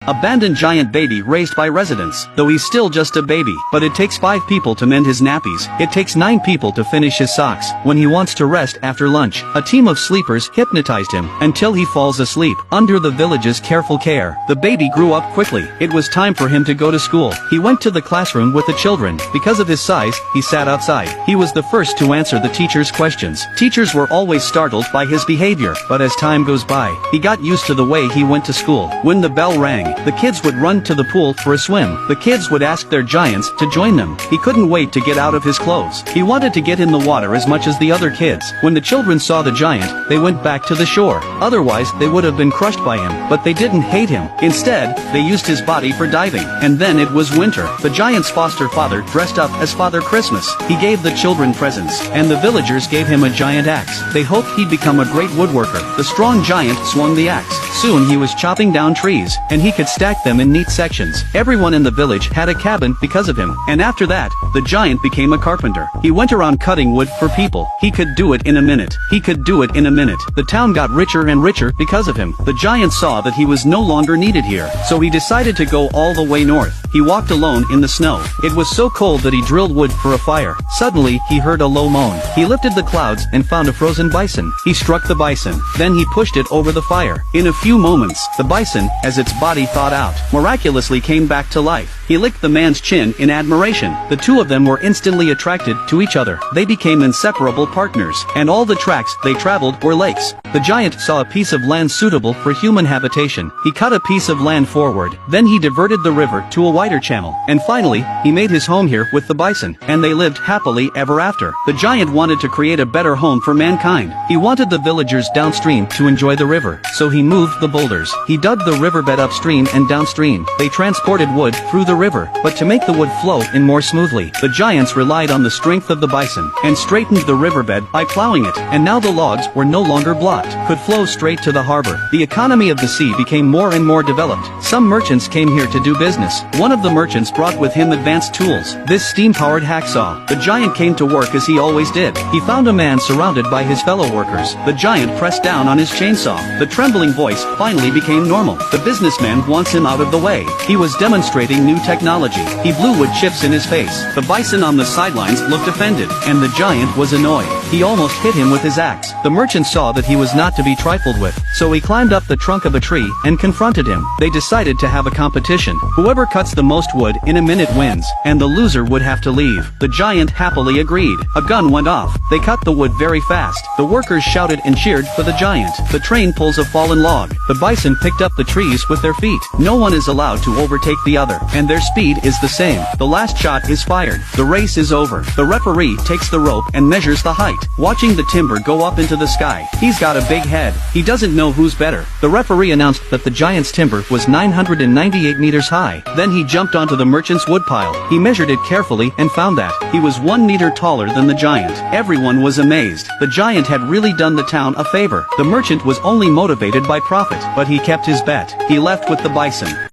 Abandoned giant baby raised by residents. Though he's still just a baby, but it takes 5 people to mend his nappies. It takes 9 people to finish his socks. When he wants to rest after lunch, a team of sleepers hypnotized him until he falls asleep. Under the village's careful care, the baby grew up quickly. It was time for him to go to school. He went to the classroom with the children. Because of his size, he sat outside. He was the first to answer the teacher's questions. Teachers were always startled by his behavior, but as time goes by, he got used to the way he went to school. When the bell rang, the kids would run to the pool for a swim. The kids would ask their giants to join them. He couldn't wait to get out of his clothes. He wanted to get in the water as much as the other kids. When the children saw the giant, they went back to the shore. Otherwise, they would have been crushed by him. But they didn't hate him. Instead, they used his body for diving. And then it was winter. The giant's foster father dressed up as Father Christmas. He gave the children presents, and the villagers gave him a giant axe. They hoped he'd become a great woodworker. The strong giant swung the axe. Soon he was chopping down trees, and he could stack them in neat sections. Everyone in the village had a cabin because of him. And after that, the giant became a carpenter. He went around cutting wood for people. He could do it in a minute. He could do it in a minute. The town got richer and richer because of him. The giant saw that he was no longer needed here, so he decided to go all the way north. He walked alone in the snow. It was so cold that he drilled wood for a fire. Suddenly, he heard a low moan. He lifted the clouds and found a frozen bison. He struck the bison. Then he pushed it over the fire. In a few moments, the bison, as its body thawed out, miraculously came back to life. He licked the man's chin in admiration. The two of them were instantly attracted to each other. They became inseparable partners, and all the tracks they traveled were lakes. The giant saw a piece of land suitable for human habitation. He cut a piece of land forward. Then he diverted the river to a wider channel. And finally, he made his home here with the bison, and they lived happily ever after. The giant wanted to create a better home for mankind. He wanted the villagers downstream to enjoy the river, so he moved the boulders. He dug the riverbed upstream and downstream. They transported wood through the river, but to make the wood flow in more smoothly, the giants relied on the strength of the bison, and straightened the riverbed by plowing it. And now the logs were no longer blocked, could flow straight to the harbor. The economy of the sea became more and more developed. Some merchants came here to do business. One of the merchants brought with him advanced tools. This steam-powered hacksaw. The giant came to work as he always did. He found a man surrounded by his fellow workers. The giant pressed down on his chainsaw. The trembling voice finally became normal. The businessman wants him out of the way. He was demonstrating new technology. He blew wood chips in his face. The bison on the sidelines looked offended, and the giant was annoyed. He almost hit him with his axe. The merchant saw that he was not to be trifled with, so he climbed up the trunk of a tree and confronted him. They decided to have a competition. Whoever cuts the most wood in a minute wins, and the loser would have to leave. The giant happily agreed. A gun went off. They cut the wood very fast. The workers shouted and cheered for the giant. The train pulls a fallen log. The bison picked up the trees with their feet. No one is allowed to overtake the other, and their speed is the same. The last shot is fired. The race is over. The referee takes the rope and measures the height. Watching the timber go up into the sky, he's got a big head. He doesn't know who's better. The referee announced that the giant's timber was 998 meters high. Then he jumped onto the merchant's woodpile. He measured it carefully and found that he was 1 meter taller than the giant. Everyone was amazed. The giant had really done the town a favor. The merchant was only motivated by profit, but he kept his bet. He left with the bison.